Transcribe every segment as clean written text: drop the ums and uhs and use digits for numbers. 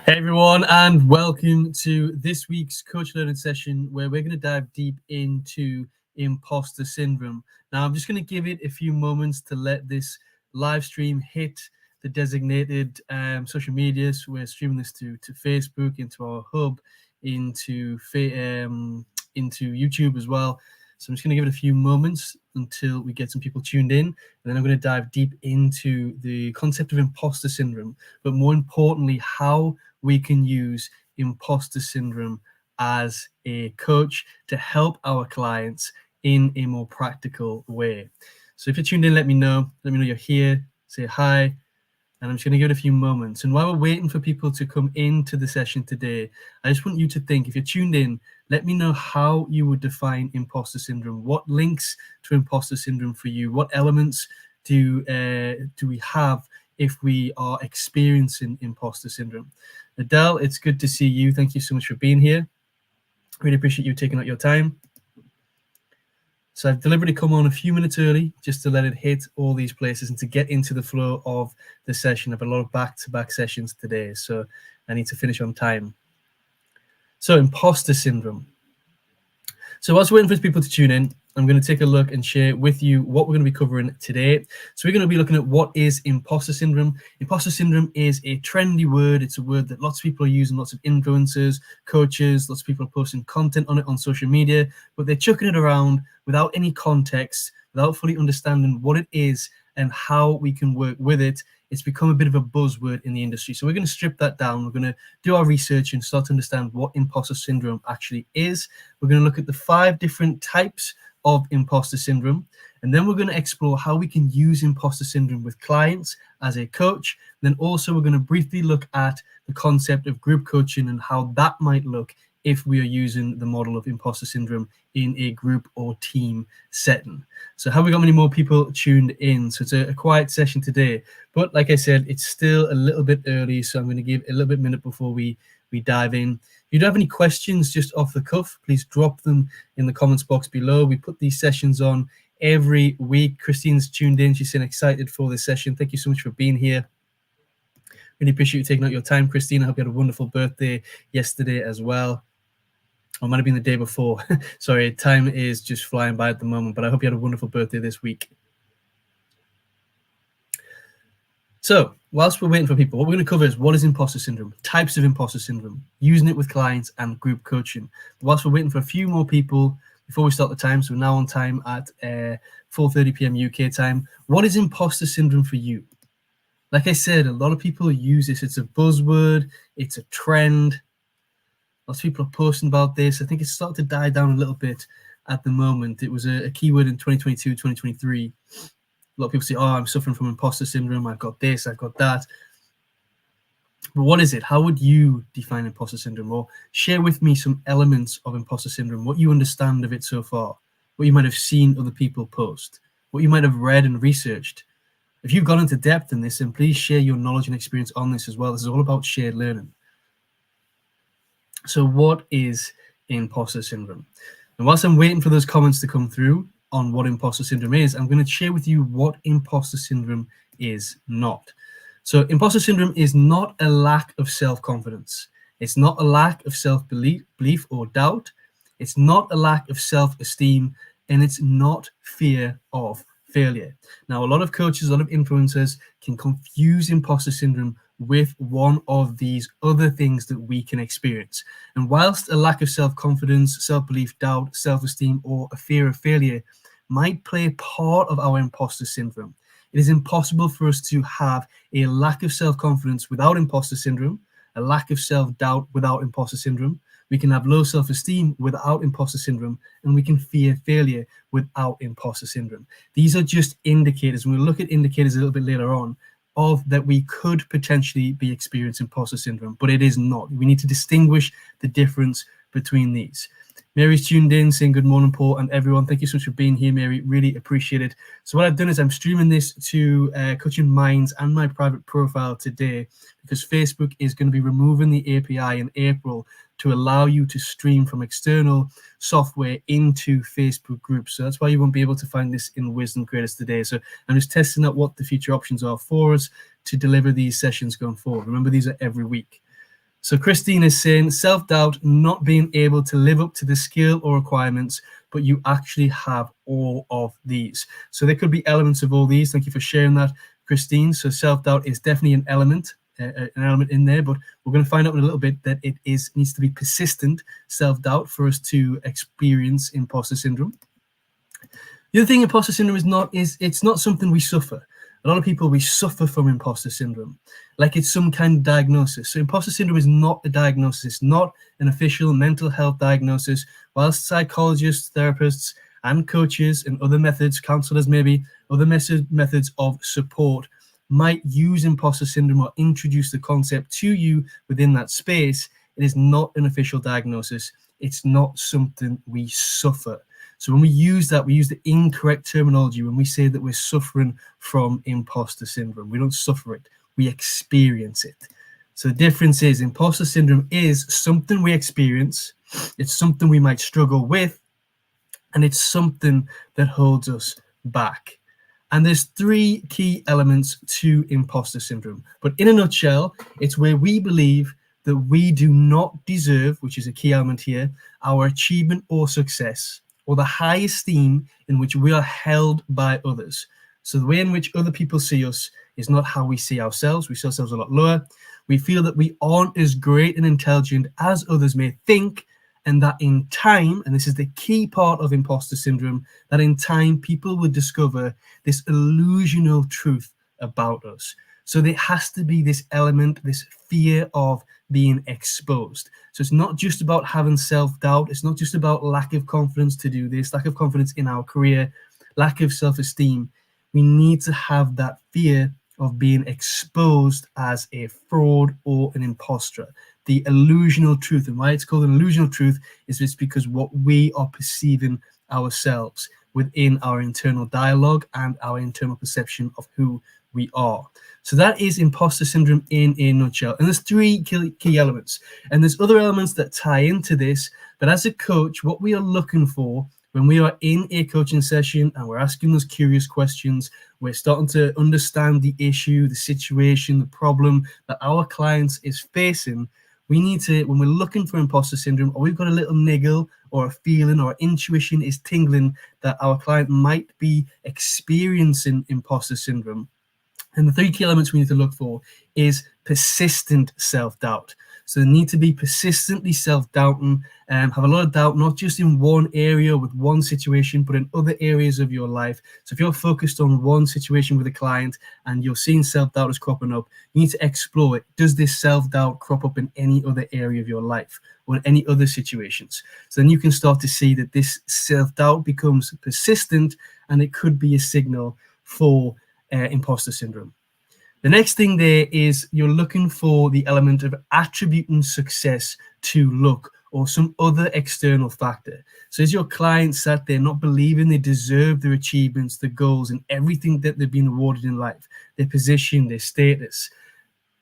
Hey everyone, and welcome to this week's Coach Learning session where we're going to dive deep into imposter syndrome. Now, I'm just going to give it a few moments to let this live stream hit the designated social media. So we're streaming this to Facebook, into our hub, into YouTube as well. So I'm just going to give it a few moments until we get some people tuned in, and then I'm going to dive deep into the concept of imposter syndrome, but more importantly, how we can use imposter syndrome as a coach to help our clients in a more practical way. So if you're tuned in, let me know you're here, say hi, and I'm just going to give it a few moments. And while we're waiting for people to come into the session today, I just want you to think, if you're tuned in, let me know how you would define imposter syndrome. What links to imposter syndrome for you? What elements do we have if we are experiencing imposter syndrome? Adele, it's good to see you. Thank you so much for being here. Really appreciate you taking out your time. So I've deliberately come on a few minutes early just to let it hit all these places and to get into the flow of the session. I've a lot of back-to-back sessions today, so I need to finish on time. So imposter syndrome. So whilst waiting for people to tune in, I'm going to take a look and share with you what we're going to be covering today. So we're going to be looking at what is imposter syndrome. Imposter syndrome is a trendy word. It's a word that lots of people are using, lots of influencers, coaches, lots of people are posting content on it on social media, but they're chucking it around without any context, without fully understanding what it is and how we can work with it. It's become a bit of a buzzword in the industry. So we're going to strip that down. We're going to do our research and start to understand what imposter syndrome actually is. We're going to look at the 5 different types of imposter syndrome, and then we're going to explore how we can use imposter syndrome with clients as a coach. And then also we're going to briefly look at the concept of group coaching and how that might look if we are using the model of imposter syndrome in a group or team setting. So have we got many more people tuned in? So it's a quiet session today, but like I said, it's still a little bit early, so I'm going to give a little bit minute before we dive in. If you do have any questions just off the cuff, please drop them in the comments box below. We put these sessions on every week. Christine's tuned in. She's saying excited for this session. Thank you so much for being here. Really appreciate you taking out your time, Christine. I hope you had a wonderful birthday yesterday as well. Or it might have been the day before. Sorry, time is just flying by at the moment, but I hope you had a wonderful birthday this week. So whilst we're waiting for people, what we're going to cover is what is imposter syndrome, types of imposter syndrome, using it with clients and group coaching. But whilst we're waiting for a few more people before we start the time, so we're now on time at 4:30 p.m. UK time, what is imposter syndrome for you? Like I said, a lot of people use this. It's a buzzword. It's a trend. Lots of people are posting about this. I think it's started to die down a little bit at the moment. It was a keyword in 2022, 2023. A lot of people say, oh, I'm suffering from imposter syndrome. I've got this, I've got that. But what is it? How would you define imposter syndrome? Or share with me some elements of imposter syndrome, what you understand of it so far, what you might have seen other people post, what you might have read and researched. If you've gone into depth in this, then please share your knowledge and experience on this as well. This is all about shared learning. So what is imposter syndrome? And whilst I'm waiting for those comments to come through on what imposter syndrome is, I'm going to share with you what imposter syndrome is not. So imposter syndrome is not a lack of self-confidence. It's not a lack of self-belief or doubt. It's not a lack of self-esteem, and it's not fear of failure. Now, a lot of coaches, a lot of influencers can confuse imposter syndrome with one of these other things that we can experience. And whilst a lack of self-confidence, self-belief, doubt, self-esteem, or a fear of failure might play a part of our imposter syndrome, it is impossible for us to have a lack of self-confidence without imposter syndrome, a lack of self-doubt without imposter syndrome. We can have low self-esteem without imposter syndrome, and we can fear failure without imposter syndrome. These are just indicators, and we'll look at indicators a little bit later on, of that we could potentially be experiencing imposter syndrome, but it is not. We need to distinguish the difference between these. Mary's tuned in, saying good morning, Paul, and everyone. Thank you so much for being here, Mary. Really appreciate it. So what I've done is I'm streaming this to Coaching Minds and my private profile today, because Facebook is going to be removing the API in April to allow you to stream from external software into Facebook groups. So that's why you won't be able to find this in Wisdom Creators today. So I'm just testing out what the future options are for us to deliver these sessions going forward. Remember, these are every week. So Christine is saying self-doubt, not being able to live up to the skill or requirements, but you actually have all of these. So there could be elements of all these. Thank you for sharing that, Christine. So self-doubt is definitely an element in there, but we're going to find out in a little bit that it needs to be persistent self-doubt for us to experience imposter syndrome. The other thing imposter syndrome it's not something we suffer. A lot of people, we suffer from imposter syndrome, like it's some kind of diagnosis. So imposter syndrome is not a diagnosis. It's not an official mental health diagnosis. Whilst psychologists, therapists, and coaches and other methods, counselors maybe, other methods of support might use imposter syndrome or introduce the concept to you within that space, it is not an official diagnosis. It's not something we suffer. So when we use that, we use the incorrect terminology when we say that we're suffering from imposter syndrome. We don't suffer it, we experience it. So the difference is imposter syndrome is something we experience, it's something we might struggle with, and it's something that holds us back. And there's three key elements to imposter syndrome. But in a nutshell, it's where we believe that we do not deserve, which is a key element here, our achievement or success, or the high esteem in which we are held by others. So the way in which other people see us is not how we see ourselves. We see ourselves a lot lower. We feel that we aren't as great and intelligent as others may think, and that in time, and this is the key part of imposter syndrome, that in time people will discover this illusional truth about us. So there has to be this element, this fear of being exposed. So it's not just about having self-doubt. It's not just about lack of confidence to do this, lack of confidence in our career, lack of self-esteem. We need to have that fear of being exposed as a fraud or an imposter. The illusional truth. And why it's called an illusional truth is it's because what we are perceiving ourselves within our internal dialogue and our internal perception of who we are. So that is imposter syndrome in a nutshell. And there's three key elements. And there's other elements that tie into this. But as a coach, what we are looking for when we are in a coaching session and we're asking those curious questions, we're starting to understand the issue, the situation, the problem that our clients is facing. We need to, when we're looking for imposter syndrome, or we've got a little niggle or a feeling or intuition is tingling that our client might be experiencing imposter syndrome. And the three key elements we need to look for is persistent self-doubt. So they need to be persistently self-doubting, have a lot of doubt, not just in one area with one situation, but in other areas of your life. So if you're focused on one situation with a client and you're seeing self-doubt is cropping up, you need to explore it. Does this self-doubt crop up in any other area of your life or in any other situations? So then you can start to see that this self-doubt becomes persistent, and it could be a signal for imposter syndrome. The next thing there is you're looking for the element of attributing success to luck or some other external factor. So is your client sat there not believing they deserve their achievements, their goals, and everything that they've been awarded in life, their position, their status?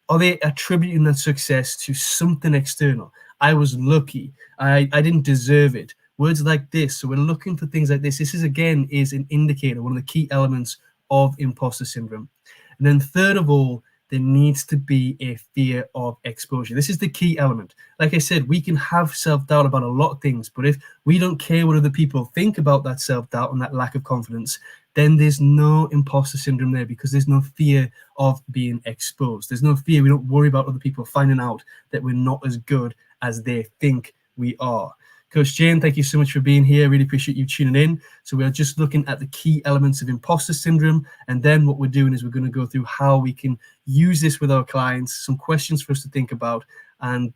Are they attributing that success to something external? I was lucky. I didn't deserve it. Words like this. So we're looking for things like this. This is, again, is an indicator, one of the key elements of imposter syndrome. And then third of all, there needs to be a fear of exposure. This is the key element. Like I said, we can have self-doubt about a lot of things, but if we don't care what other people think about that self-doubt and that lack of confidence, then there's no imposter syndrome there, because there's no fear of being exposed. There's no fear. We don't worry about other people finding out that we're not as good as they think we are. Coach Jane, thank you so much for being here. Really appreciate you tuning in. So we're just looking at the key elements of imposter syndrome. And then what we're doing is we're going to go through how we can use this with our clients, some questions for us to think about, and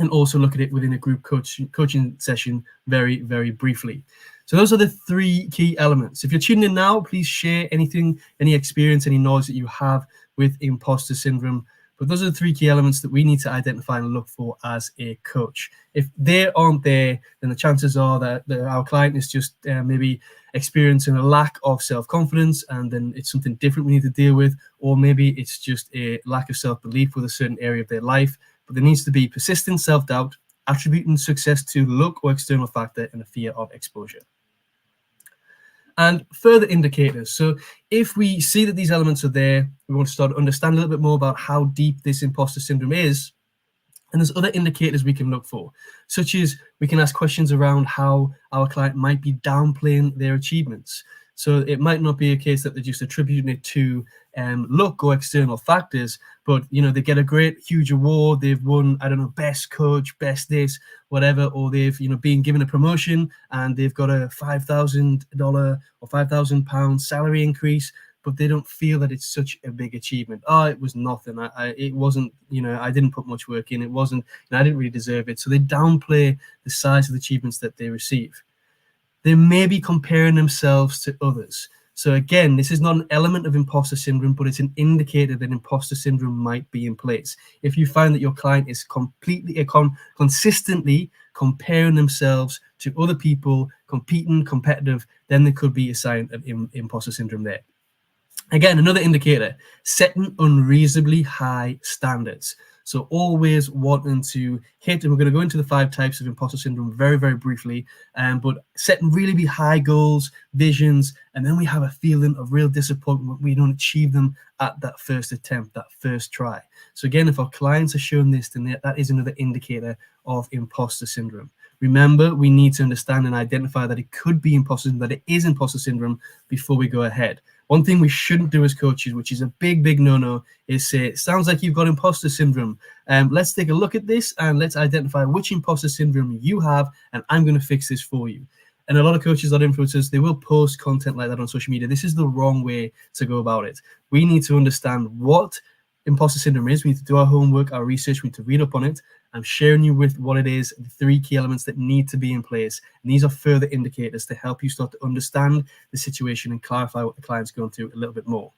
also look at it within a group coaching session very, very briefly. So those are the three key elements. If you're tuning in now, please share anything, any experience, any knowledge that you have with imposter syndrome. But those are the three key elements that we need to identify and look for as a coach. If they aren't there, then the chances are that our client is just maybe experiencing a lack of self-confidence, and then it's something different we need to deal with, or maybe it's just a lack of self-belief with a certain area of their life. But there needs to be persistent self-doubt, attributing success to luck or external factor, and a fear of exposure. And further indicators. So if we see that these elements are there, we want to start to understand a little bit more about how deep this imposter syndrome is. And there's other indicators we can look for, such as we can ask questions around how our client might be downplaying their achievements. So it might not be a case that they're just attributing it to luck or external factors, but they get a great huge award, they've won, I don't know, best coach, best this, whatever, or they've been given a promotion and they've got a $5,000 or £5,000 salary increase, but they don't feel that it's such a big achievement. Oh, it was nothing. It wasn't, I didn't put much work in. It wasn't, I didn't really deserve it. So they downplay the size of the achievements that they receive. They may be comparing themselves to others. So again, this is not an element of imposter syndrome, but it's an indicator that imposter syndrome might be in place. If you find that your client is consistently comparing themselves to other people, competing, competitive, then there could be a sign of imposter syndrome there. Again, another indicator, setting unreasonably high standards. So always wanting to hit, and we're going to go into the 5 types of imposter syndrome very, very briefly, but setting really high goals, visions, and then we have a feeling of real disappointment when we don't achieve them at that first attempt, that first try. So again, if our clients are showing this, then that is another indicator of imposter syndrome. Remember, we need to understand and identify that it could be imposter syndrome, that it is imposter syndrome before we go ahead. One thing we shouldn't do as coaches, which is a big no-no, is say, it sounds like you've got imposter syndrome. Let's take a look at this and let's identify which imposter syndrome you have, and I'm going to fix this for you. And a lot of coaches, a lot of influencers, they will post content like that on social media. This is the wrong way to go about it. We need to understand what imposter syndrome is. We need to do our homework, our research. We need to read up on it. I'm sharing you with what it is, the 3 key elements that need to be in place. And these are further indicators to help you start to understand the situation and clarify what the client's going through a little bit more.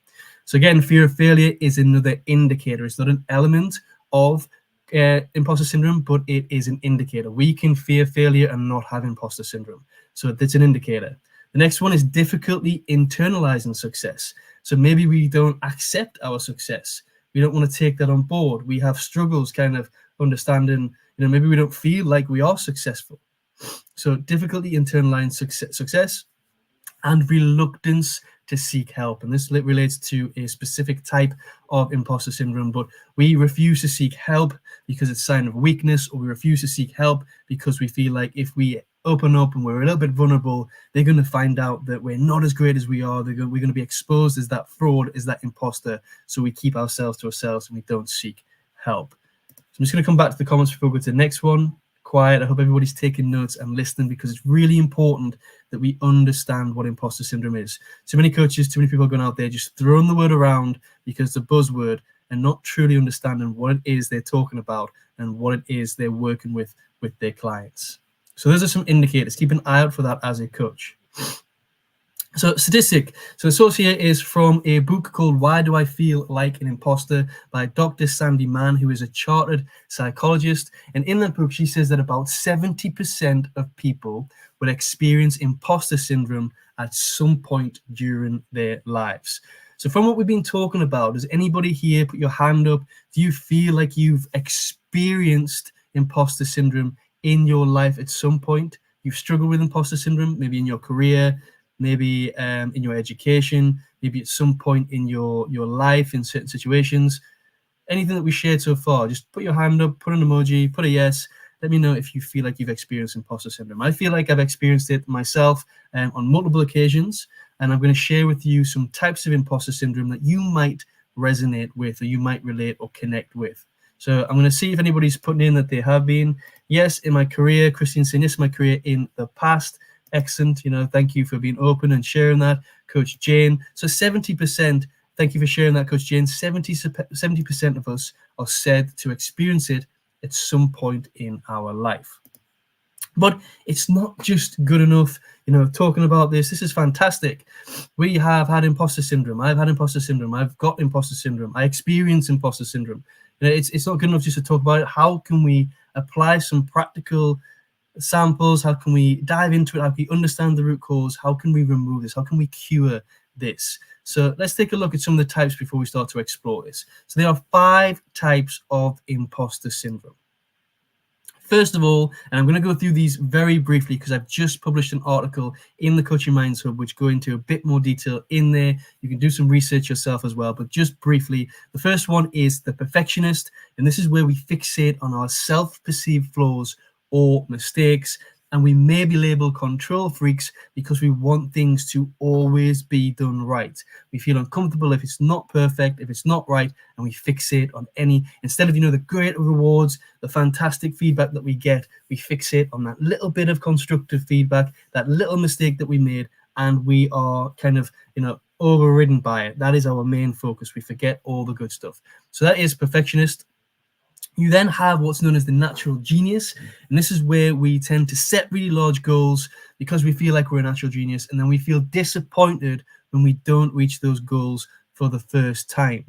So again, fear of failure is another indicator. It's not an element of imposter syndrome, but it is an indicator. We can fear failure and not have imposter syndrome. So that's an indicator. The next one is difficulty internalizing success. So maybe we don't accept our success. We don't want to take that on board. We have struggles kind of understanding, maybe we don't feel like we are successful. So difficulty internalizing success and reluctance to seek help. And this relates to a specific type of imposter syndrome, but we refuse to seek help because it's a sign of weakness, or we refuse to seek help because we feel like if we open up and we're a little bit vulnerable, they're going to find out that we're not as great as we are. We're going to be exposed as that fraud, as that imposter. So we keep ourselves to ourselves and we don't seek help. So I'm just going to come back to the comments before we go to the next one. Quiet. I hope everybody's taking notes and listening, because it's really important that we understand what imposter syndrome is. Too many coaches, too many people going out there just throwing the word around because it's a buzzword and not truly understanding what it is they're talking about and what it is they're working with their clients. So those are some indicators. Keep an eye out for that as a coach. So statistic. So the source here is from a book called Why Do I Feel Like an Imposter by Dr. Sandy Mann, who is a chartered psychologist. And in that book, she says that about 70% of people will experience imposter syndrome at some point during their lives. So from what we've been talking about, does anybody here put your hand up? Do you feel like you've experienced imposter syndrome in your life at some point? You've struggled with imposter syndrome, maybe in your career, maybe in your education, maybe at some point in your life, in certain situations. Anything that we shared so far, just put your hand up, put an emoji, put a yes. Let me know if you feel like you've experienced imposter syndrome. I feel like I've experienced it myself on multiple occasions, and I'm going to share with you some types of imposter syndrome that you might resonate with, or you might relate or connect with. So I'm going to see if anybody's putting in that they have been. Yes, in my career. Christine saying, yes, my career in the past. Excellent. Thank you for being open and sharing that. Coach Jane. So 70%, thank you for sharing that, Coach Jane. 70% of us are said to experience it at some point in our life. But it's not just good enough, talking about this. This is fantastic. We have had imposter syndrome. I've had imposter syndrome. I've got imposter syndrome. I experience imposter syndrome. It's not good enough just to talk about it. How can we apply some practical samples? How can we dive into it? How can we understand the root cause? How can we remove this? How can we cure this? So let's take a look at some of the types before we start to explore this. So there are 5 types of imposter syndrome. First of all, and I'm going to go through these very briefly because I've just published an article in the Coaching Minds Hub which go into a bit more detail in there. You can do some research yourself as well, but just briefly, the first one is the perfectionist, and this is where we fixate on our self-perceived flaws or mistakes, and we may be labeled control freaks because we want things to always be done right. We feel uncomfortable if it's not perfect, if it's not right, and we fixate on instead of, the great rewards, the fantastic feedback that we get, we fixate on that little bit of constructive feedback, that little mistake that we made, and we are kind of, overridden by it. That is our main focus. We forget all the good stuff. So that is perfectionist. You then have what's known as the natural genius, and this is where we tend to set really large goals because we feel like we're a natural genius, and then we feel disappointed when we don't reach those goals for the first time.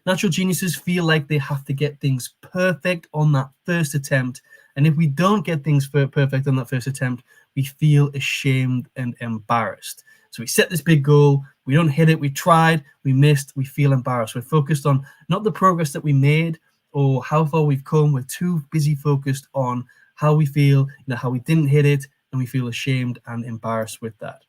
Natural geniuses feel like they have to get things perfect on that first attempt, and if we don't get things perfect on that first attempt, we feel ashamed and embarrassed. So we set this big goal, we don't hit it, we tried, we missed, we feel embarrassed. We're focused on not the progress that we made or how far we've come. We're too busy focused on how we feel, how we didn't hit it, and we feel ashamed and embarrassed with that.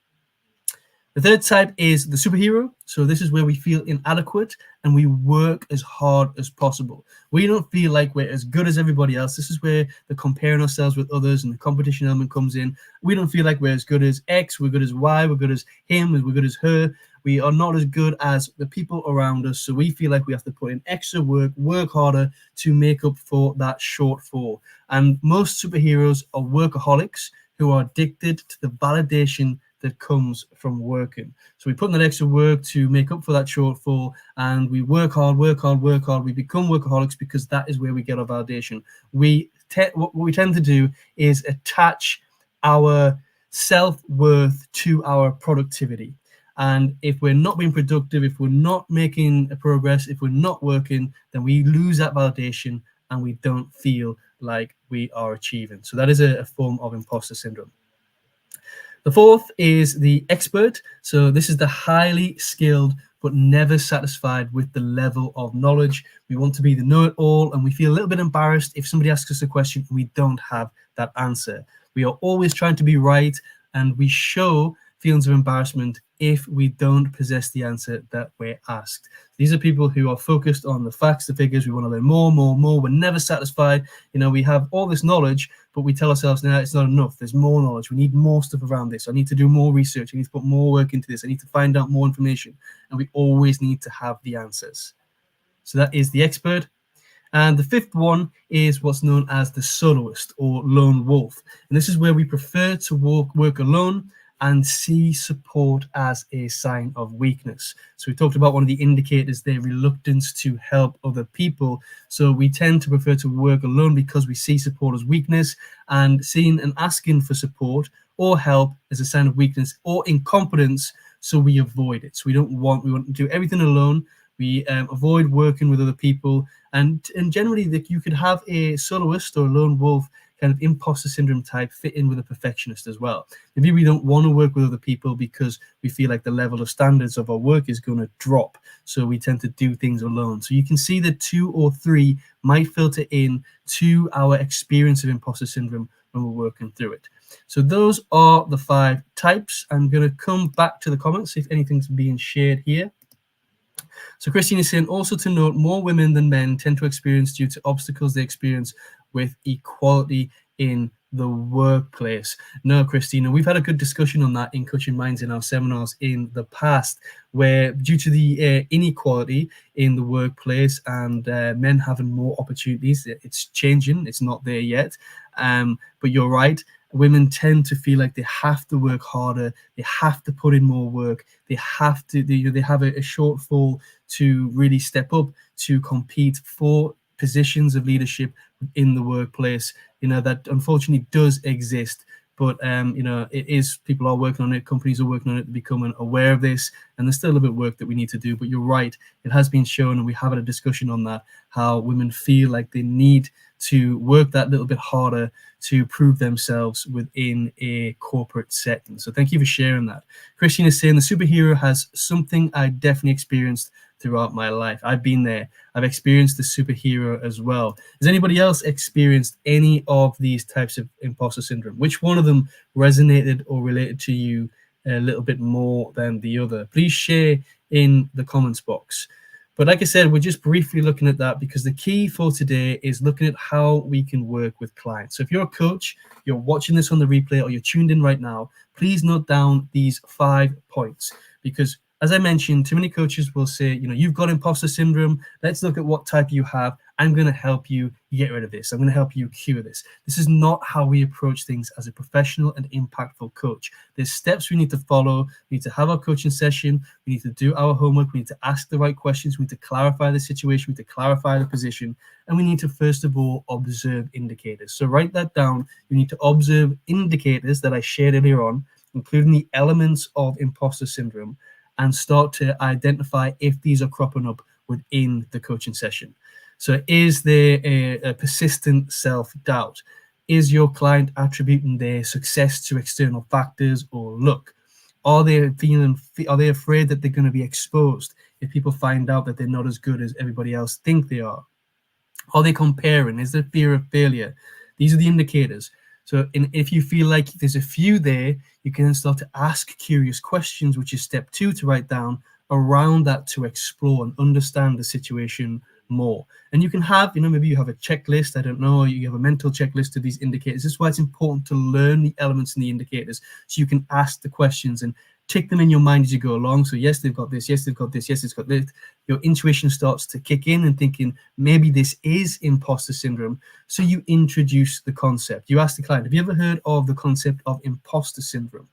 The third type is the superhero. So this is where we feel inadequate and we work as hard as possible. We don't feel like we're as good as everybody else. This is where the comparing ourselves with others and the competition element comes in. We don't feel like we're as good as X, we're good as Y, we're good as him, we're good as her. We are not as good as the people around us. So we feel like we have to put in extra work harder to make up for that shortfall. And most superheroes are workaholics who are addicted to the validation that comes from working. So we put in that extra work to make up for that shortfall, and we work hard. We become workaholics because that is where we get our validation. What we tend to do is attach our self-worth to our productivity. And if we're not being productive, if we're not making a progress, if we're not working, then we lose that validation and we don't feel like we are achieving. So that is a form of imposter syndrome. The fourth is the expert. So this is the highly skilled but never satisfied with the level of knowledge. We want to be the know-it-all, and we feel a little bit embarrassed if somebody asks us a question and we don't have that answer. We are always trying to be right, and we show feelings of embarrassment if we don't possess the answer that we're asked. These are people who are focused on the facts, the figures. We want to learn more. We're never satisfied. We have all this knowledge, but we tell ourselves, no, it's not enough. There's more knowledge. We need more stuff around this. I need to do more research. I need to put more work into this. I need to find out more information. And we always need to have the answers. So that is the expert. And the fifth one is what's known as the soloist or lone wolf. And this is where we prefer to work alone and see support as a sign of weakness. So we talked about one of the indicators there, reluctance to help other people. So we tend to prefer to work alone because we see support as weakness, and seeing and asking for support or help as a sign of weakness or incompetence. So we avoid it. So we want to do everything alone. We avoid working with other people, and generally you could have a soloist or a lone wolf kind of imposter syndrome type fit in with a perfectionist as well. Maybe we don't want to work with other people because we feel like the level of standards of our work is going to drop. So we tend to do things alone. So you can see that 2 or 3 might filter in to our experience of imposter syndrome when we're working through it. So those are the 5 types. I'm going to come back to the comments if anything's being shared here. So Christine is saying, also to note, more women than men tend to experience due to obstacles they experience with equality in the workplace. No, Christina, we've had a good discussion on that in Coaching Minds in our seminars in the past, where due to the inequality in the workplace and men having more opportunities, it's changing. It's not there yet. But you're right. Women tend to feel like they have to work harder. They have to put in more work. They have a shortfall to really step up to compete for positions of leadership in the workplace. That unfortunately does exist, but it is, people are working on it, companies are working on it, becoming aware of this, and there's still a little bit of work that we need to do. But you're right, it has been shown, and we have had a discussion on that, how women feel like they need to work that little bit harder to prove themselves within a corporate setting. So thank you for sharing that. Christine is saying, the superhero has something I definitely experienced throughout my life. I've been there. I've experienced the superhero as well. Has anybody else experienced any of these types of imposter syndrome? Which one of them resonated or related to you a little bit more than the other? Please share in the comments box. But like I said, we're just briefly looking at that because the key for today is looking at how we can work with clients. So if you're a coach, you're watching this on the replay, or you're tuned in right now, please note down these 5 points, because as I mentioned, too many coaches will say, you've got imposter syndrome. Let's look at what type you have. I'm going to help you get rid of this. I'm going to help you cure this. This is not how we approach things as a professional and impactful coach. There's steps we need to follow. We need to have our coaching session. We need to do our homework. We need to ask the right questions. We need to clarify the situation. We need to clarify the position. And we need to, first of all, observe indicators. So write that down. You need to observe indicators that I shared earlier on, including the elements of imposter syndrome, and start to identify if these are cropping up within the coaching session. So is there a persistent self-doubt? Is your client attributing their success to external factors or luck? Are they afraid that they're going to be exposed if people find out that they're not as good as everybody else think they are? Are they comparing? Is there fear of failure? These are the indicators. So if you feel like there's a few there, you can then start to ask curious questions, which is step 2 to write down, around that to explore and understand the situation more. And you can have, maybe you have a checklist, I don't know, you have a mental checklist of these indicators. This is why it's important to learn the elements and the indicators so you can ask the questions and tick them in your mind as you go along. So yes, they've got this, yes, they've got this, yes, it's got this. Your intuition starts to kick in and thinking, maybe this is imposter syndrome. So you introduce the concept. You ask the client, have you ever heard of the concept of imposter syndrome?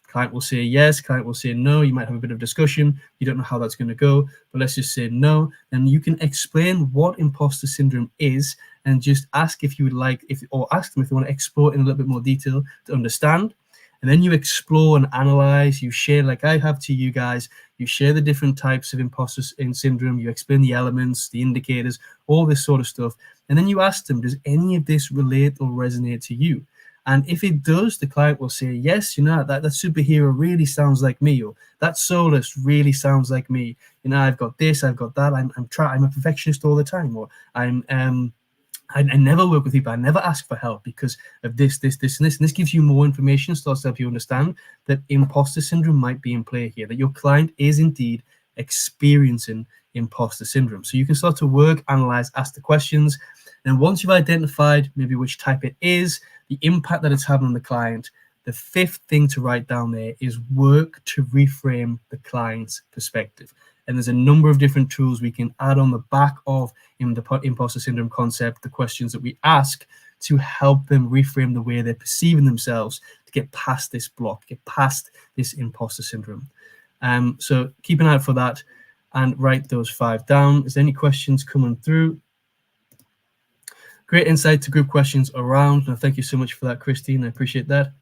Client will say yes, client will say no. You might have a bit of discussion. You don't know how that's going to go, but let's just say no. And you can explain what imposter syndrome is and just ask if you would like, or ask them if they want to explore it in a little bit more detail to understand. And then you explore and analyze, you share, like I have to you guys, you share the different types of imposter syndrome, you explain the elements, the indicators, all this sort of stuff. And then you ask them, does any of this relate or resonate to you? And if it does, the client will say, yes, that superhero really sounds like me, or that soloist really sounds like me. I've got this, I've got that, I'm a perfectionist all the time, or I never work with people. I never ask for help because of this, and this. And this gives you more information, starts to help you understand that imposter syndrome might be in play here, that your client is indeed experiencing imposter syndrome. So you can start to work, analyze, ask the questions. And once you've identified maybe which type it is, the impact that it's having on the client, the 5th thing to write down there is work to reframe the client's perspective. And there's a number of different tools we can add on the back of the imposter syndrome concept, the questions that we ask, to help them reframe the way they're perceiving themselves to get past this block, get past this imposter syndrome. So keep an eye out for that and write those 5 down. Is there any questions coming through? Great insight to group questions around. No, thank you so much for that, Christine. I appreciate that.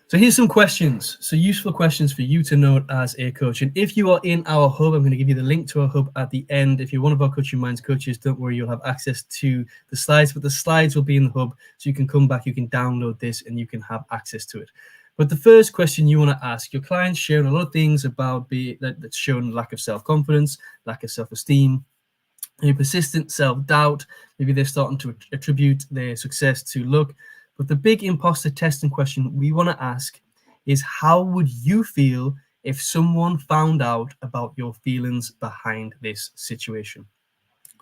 So here's some questions. So useful questions for you to note as a coach. And if you are in our hub, I'm going to give you the link to our hub at the end. If you're one of our Coaching Minds coaches, don't worry, you'll have access to the slides, but the slides will be in the hub. So you can come back, you can download this, and you can have access to it. But the first question you want to ask, your client's sharing a lot of things about that's showing lack of self-confidence, lack of self-esteem, maybe persistent self-doubt. Maybe they're starting to attribute their success to luck. But the big imposter testing question we want to ask is, how would you feel if someone found out about your feelings behind this situation?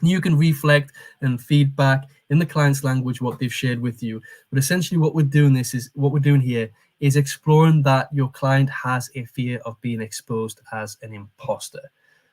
You can reflect and feedback in the client's language what they've shared with you. But essentially what we're doing here is exploring that your client has a fear of being exposed as an imposter.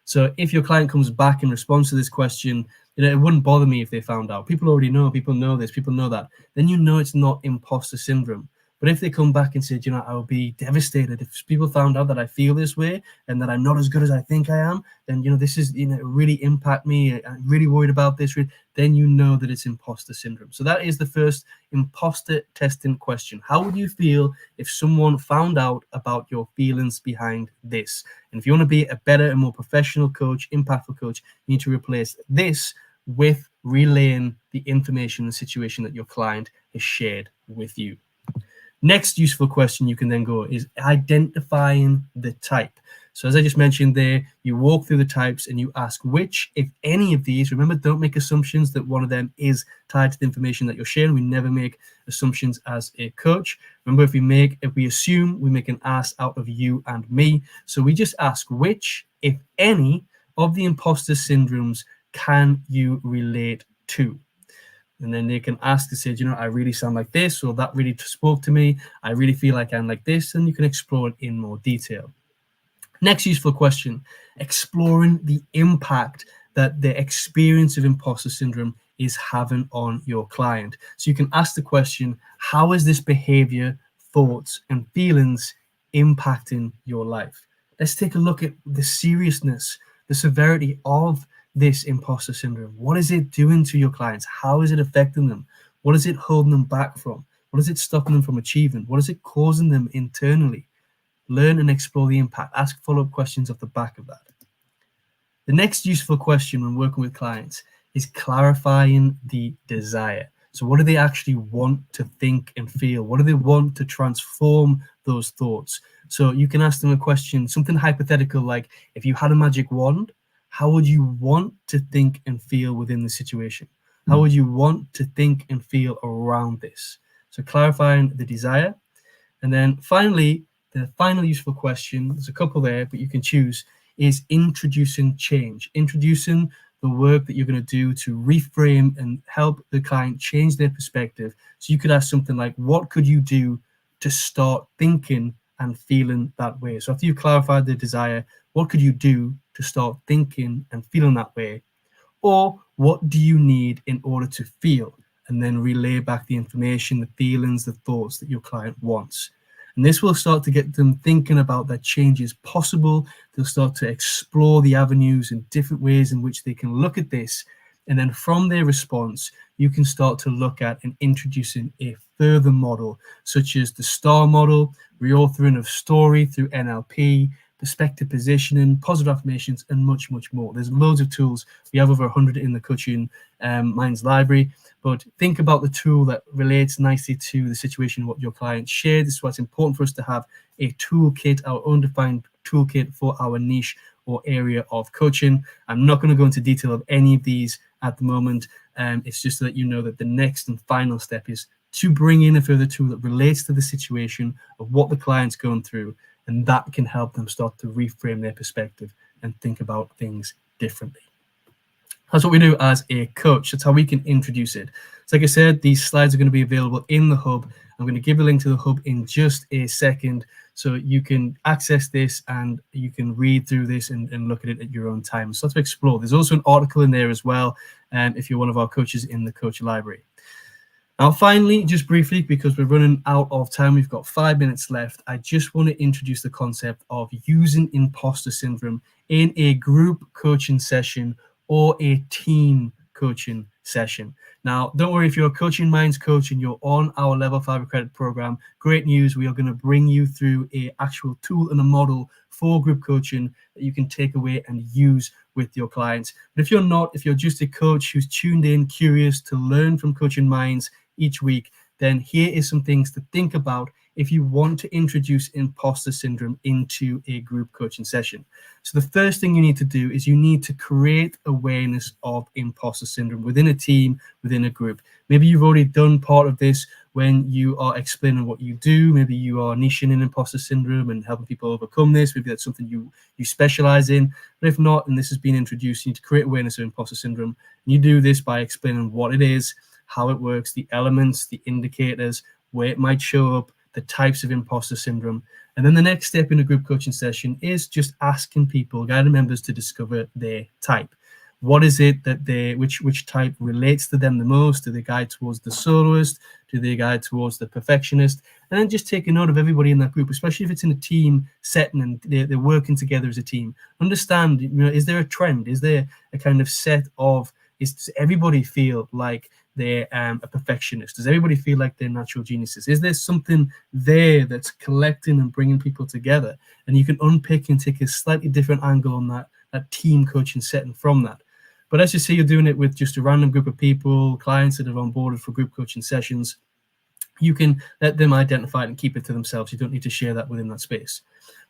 So if your client comes back in response to this question, it wouldn't bother me if they found out. People already know, people know this, people know that. Then it's not imposter syndrome. But if they come back and say, I would be devastated if people found out that I feel this way and that I'm not as good as I think I am, then, this is, really impact me. I'm really worried about this. Then that it's imposter syndrome. So that is the first imposter testing question. How would you feel if someone found out about your feelings behind this? And if you want to be a better and more professional coach, impactful coach, you need to replace this with relaying the information and situation that your client has shared with you. Next useful question you can then go is identifying the type. So as I just mentioned there, you walk through the types and you ask which, if any of these, remember, don't make assumptions that one of them is tied to the information that you're sharing. We never make assumptions as a coach. Remember, if we assume, we make an ass out of you and me. So we just ask which, if any, of the imposter syndromes can you relate to? And then they can ask to say, I really sound like this, or that really spoke to me. I really feel like I'm like this, and you can explore it in more detail. Next useful question, exploring the impact that the experience of imposter syndrome is having on your client. So you can ask the question, how is this behavior, thoughts, and feelings impacting your life? Let's take a look at the seriousness, the severity of this imposter syndrome. What is it doing to your clients? How is it affecting them? What is it holding them back from? What is it stopping them from achieving? What is it causing them internally? Learn and explore the impact. Ask follow-up questions off the back of that. The next useful question when working with clients is clarifying the desire. So what do they actually want to think and feel? What do they want to transform those thoughts? So you can ask them a question, something hypothetical like, if you had a magic wand, how would you want to think and feel within the situation? How would you want to think and feel around this? So clarifying the desire. And then finally, the final useful question, there's a couple there, but you can choose, is introducing change, introducing the work that you're going to do to reframe and help the client change their perspective. So you could ask something like, what could you do to start thinking and feeling that way? So after you've clarified the desire, what could you do to start thinking and feeling that way? Or what do you need in order to feel? And then relay back the information, the feelings, the thoughts that your client wants. And this will start to get them thinking about that change is possible. They'll start to explore the avenues and different ways in which they can look at this. And then from their response, you can start to look at and introducing a further model, such as the STAR model, reauthoring of story through NLP, perspective positioning, positive affirmations, and much, much more. There's loads of tools. We have over 100 in the Coaching Minds library. But think about the tool that relates nicely to the situation, what your client shared. This is why it's important for us to have a toolkit, our own defined toolkit for our niche or area of coaching. I'm not going to go into detail of any of these at the moment. It's just so that you know that the next and final step is to bring in a further tool that relates to the situation of what the client's going through, and that can help them start to reframe their perspective and think about things differently. That's what we do as a coach. That's how we can introduce it. So like I said, these slides are going to be available in the hub. I'm going to give a link to the hub in just a second so you can access this and you can read through this and look at it at your own time. So let's explore. There's also an article in there as well, if you're one of our coaches in the Coach Library. Now, finally, just briefly, because we're running out of time, we've got 5 minutes left. I just want to introduce the concept of using imposter syndrome in a group coaching session or a team coaching session. Now, don't worry, if you're a Coaching Minds coach and you're on our Level 5 accredited program, great news. We are going to bring you through an actual tool and a model for group coaching that you can take away and use with your clients. But if you're not, if you're just a coach who's tuned in, curious to learn from Coaching Minds each week, then here is some things to think about if you want to introduce imposter syndrome into a group coaching session. So the first thing you need to do is you need to create awareness of imposter syndrome within a team, within a group. Maybe you've already done part of this when you are explaining what you do. Maybe you are niching in imposter syndrome and helping people overcome this. Maybe that's something you specialize in. But if not, and this has been introduced, you need to create awareness of imposter syndrome. And you do this by explaining what it is, how it works, the elements, the indicators, where it might show up, the types of imposter syndrome. And then the next step in a group coaching session is just asking people, guided members, to discover their type. What is it that which type relates to them the most? Do they guide towards the soloist? Do they guide towards the perfectionist? And then just take a note of everybody in that group, especially if it's in a team setting and they're working together as a team. Understand, is there a trend? Is there a kind of set of, does everybody feel like they're a perfectionist? Does everybody feel like they're natural geniuses? Is there something there that's collecting and bringing people together? And you can unpick and take a slightly different angle on that team coaching setting from that. But as you see, you're doing it with just a random group of people, clients that have onboarded for group coaching sessions. you can let them identify it and keep it to themselves. You don't need to share that within that space.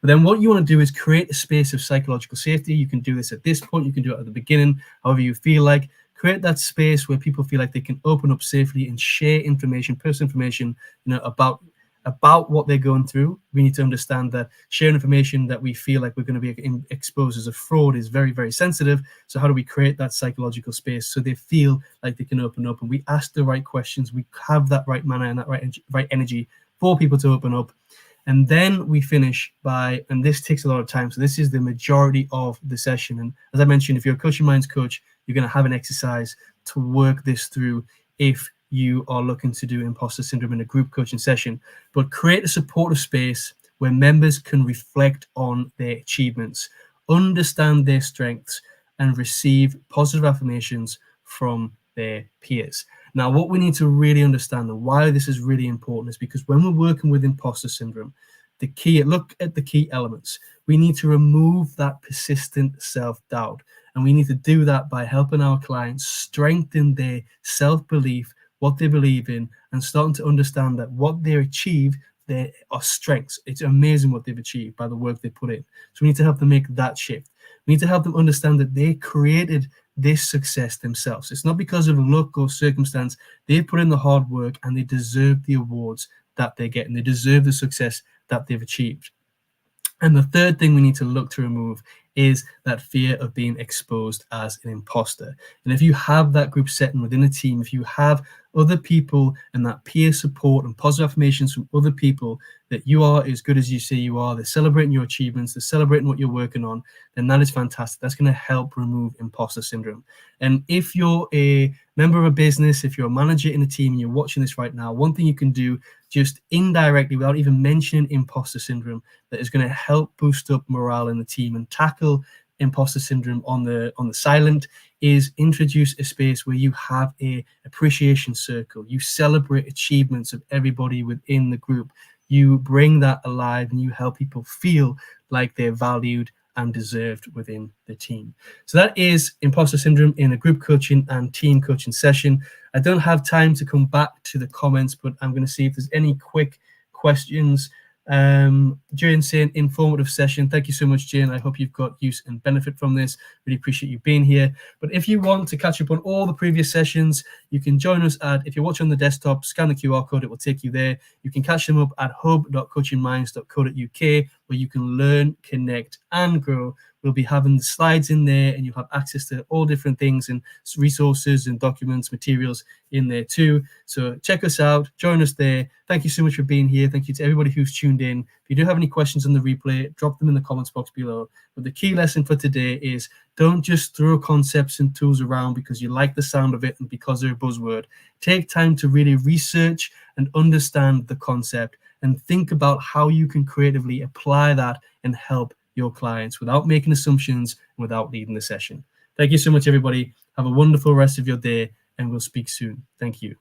But then what you want to do is create a space of psychological safety. You can do this at this point, you can do it at the beginning, however you feel like. Create that space where people feel like they can open up safely and share information, personal information, about what they're going through. We need to understand that sharing information that we feel like we're going to be exposed as a fraud is very, very sensitive. So how do we create that psychological space so they feel like they can open up, and we ask the right questions, we have that right manner and that right energy for people to open up. And then we finish by, and this takes a lot of time, so this is the majority of the session. And as I mentioned, if you're a Coaching Minds coach, you're going to have an exercise to work this through if you are looking to do imposter syndrome in a group coaching session. But create a supportive space where members can reflect on their achievements, understand their strengths, and receive positive affirmations from their peers. Now, what we need to really understand and why this is really important is because when we're working with imposter syndrome, look at the key elements. We need to remove that persistent self-doubt. And we need to do that by helping our clients strengthen their self-belief, what they believe in, and starting to understand that what they achieve, there are strengths. It's amazing what they've achieved by the work they put in. So we need to help them make that shift. We need to help them understand that they created this success themselves. It's not because of luck or circumstance. They've put in the hard work and they deserve the awards that they get, and they deserve the success that they've achieved. And the third thing we need to look to remove is that fear of being exposed as an imposter. And if you have that group setting within a team, if you have other people and that peer support and positive affirmations from other people that you are as good as you say you are, they're celebrating your achievements, they're celebrating what you're working on, then that is fantastic. That's going to help remove imposter syndrome. And if you're a member of a business, if you're a manager in a team and you're watching this right now, one thing you can do just indirectly without even mentioning imposter syndrome that is going to help boost up morale in the team and tackle imposter syndrome on the silent is introduce a space where you have a appreciation circle. You celebrate achievements of everybody within the group. You bring that alive and you help people feel like they're valued and deserved within the team. So that is imposter syndrome in a group coaching and team coaching session. I don't have time to come back to the comments, but I'm going to see if there's any quick questions. Jane saying informative session. Thank you so much, Jane. I hope you've got use and benefit from this. Really appreciate you being here. But if you want to catch up on all the previous sessions, you can join us if you're watching on the desktop, scan the QR code, it will take you there. You can catch them up at hub.coachingminds.co.uk, where you can learn, connect, and grow. We'll be having the slides in there, and you'll have access to all different things and resources and documents, materials in there too. So check us out, join us there. Thank you so much for being here. Thank you to everybody who's tuned in. If you do have any questions on the replay, drop them in the comments box below. But the key lesson for today is don't just throw concepts and tools around because you like the sound of it and because they're a buzzword. Take time to really research and understand the concept and think about how you can creatively apply that and help your clients without making assumptions and without leading the session. Thank you so much, everybody. Have a wonderful rest of your day, and we'll speak soon. Thank you.